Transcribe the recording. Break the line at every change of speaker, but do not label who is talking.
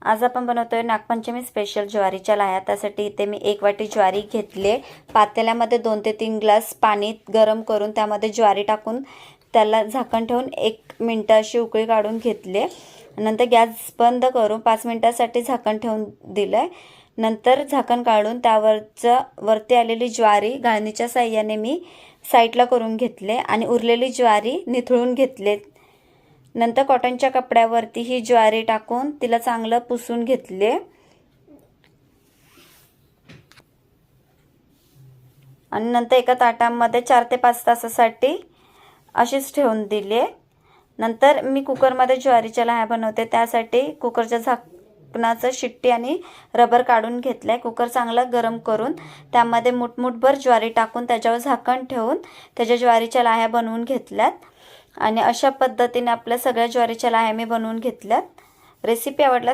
आज आपण बनवतोय नागपंचमी स्पेशल ज्वारीच्या लाह्या। त्यासाठी इथे मी 1 वाटी ज्वारी घेतले। पातेल्यामध्ये 2 ते 3 ग्लास पाणी गरम करून त्यामध्ये ज्वारी टाकून त्याला झाकण ठेवून 1 मिनिट अशी उकळी काढून घेतले। नंतर गॅस बंद करून 5 मिनिटांसाठी झाकण ठेवून दिले। नंतर झाकण काढून वरती आलेली ज्वारी गाळणीच्या साहाय्याने मी साईडला करून घेतले आणि उरलेली ज्वारी निथळून घेतले। नंतर कॉटनच्या कपड्यावरती ही ज्वारी टाकून तिला चांगलं पुसून घेतले आणि नंतर एका ताटामध्ये 4 ते 5 तासासाठी अशीच ठेवून दिले। नंतर मी कुकरमध्ये ज्वारीच्या लाह्या बनवते, त्यासाठी कुकरच्या झाकणाचं शिट्टी आणि रबर काढून घेतले। कुकर चांगला गरम करून त्यामध्ये मुठभर ज्वारी टाकून त्याच्यावर झाकण ठेवून त्याच्या ज्वारीच्या लाह्या बनवून घेतल्यात आणि अशा पद्धतीने आपल्या सगळ्या ज्वारीच्या लाह्या मी बनवून घेतल्यात। रेसिपी आवडल्यास